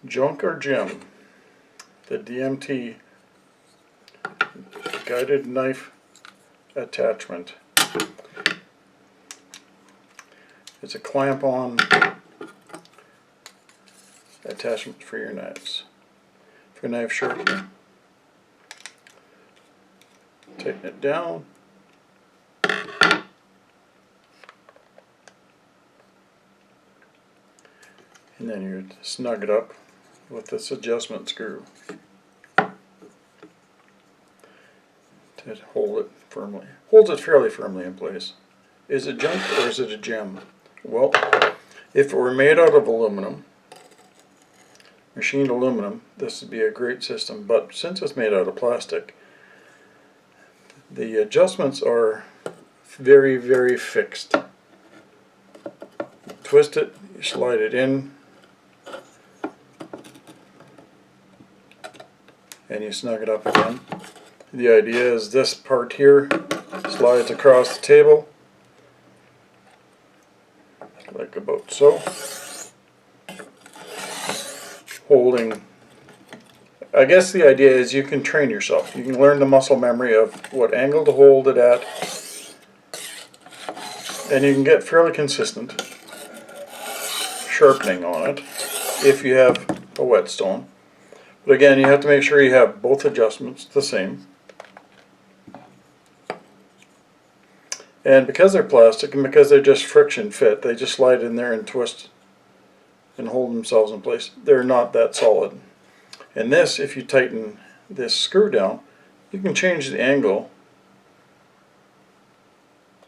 Junk or Gem, the DMT guided knife attachment. It's a clamp-on attachment for your knives, for knife sharpening. Tighten it down. And then you snug it up with this adjustment screw to hold it firmly. Holds it fairly firmly in place. Is it junk or is it a gem? Well, if it were made out of aluminum, machined aluminum, this would be a great system, but since it's made out of plastic, the adjustments are very, very fixed. Twist it, you slide it in, and you snug it up again. The idea is this part here slides across the table, like about so, holding. I guess the idea is you can train yourself. You can learn the muscle memory of what angle to hold it at, and you can get fairly consistent sharpening on it if you have a whetstone. But again, you have to make sure you have both adjustments the same. And because they're plastic and because they're just friction fit, they just slide in there and twist and hold themselves in place. They're not that solid. And this, if you tighten this screw down, you can change the angle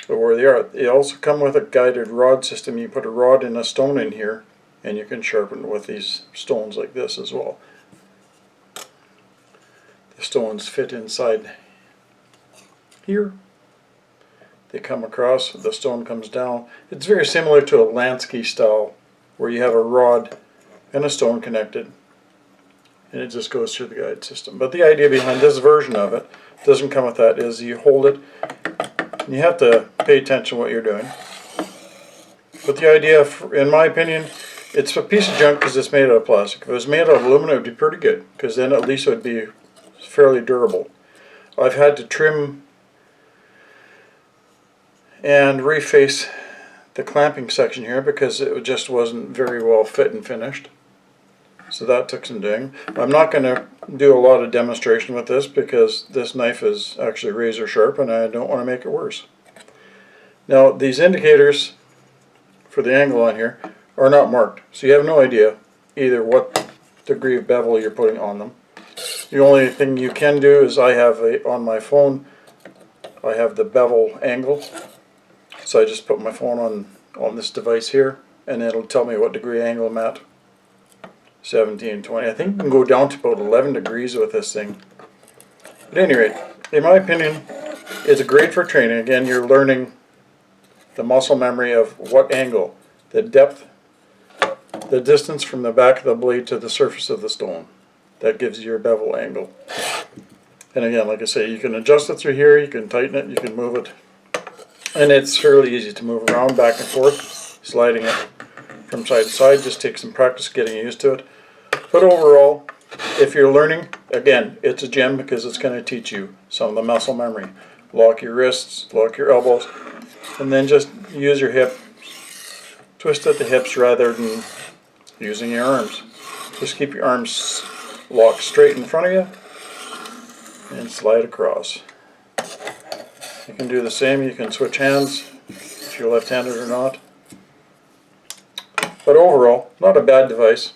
of where they are. They also come with a guided rod system. You put a rod and a stone in here, and you can sharpen with these stones like this as well. The stones fit inside here. They come across, the stone comes down. It's very similar to a Lansky style where you have a rod and a stone connected, and it just goes through the guide system. But the idea behind this version of it, doesn't come with that, is you hold it, and you have to pay attention to what you're doing. But the idea, in my opinion, it's a piece of junk because it's made out of plastic. If it was made out of aluminum, it would be pretty good, because then at least it would be fairly durable. I've had to trim and reface the clamping section here because it just wasn't very well fit and finished. So that took some doing. I'm not going to do a lot of demonstration with this because this knife is actually razor sharp and I don't want to make it worse. Now these indicators for the angle on here are not marked, so you have no idea either what degree of bevel you're putting on them. The only thing you can do is I have on my phone, I have the bevel angle. So I just put my phone on this device here, and it'll tell me what degree angle I'm at. 17, 20. I think you can go down to about 11 degrees with this thing. But at any rate, in my opinion, it's great for training. Again, you're learning the muscle memory of what angle, the depth, the distance from the back of the blade to the surface of the stone. That gives you your bevel angle. And again, like I say, you can adjust it through here, you can tighten it, you can move it. And it's fairly easy to move around back and forth, sliding it from side to side. Just takes some practice getting used to it. But overall, if you're learning, again, it's a gem because it's going to teach you some of the muscle memory. Lock your wrists, lock your elbows, and then just use your hip. Twist at the hips rather than using your arms. Just keep your arms locked straight in front of you and slide across. You can do the same, you can switch hands if you're left-handed or not. But overall, not a bad device.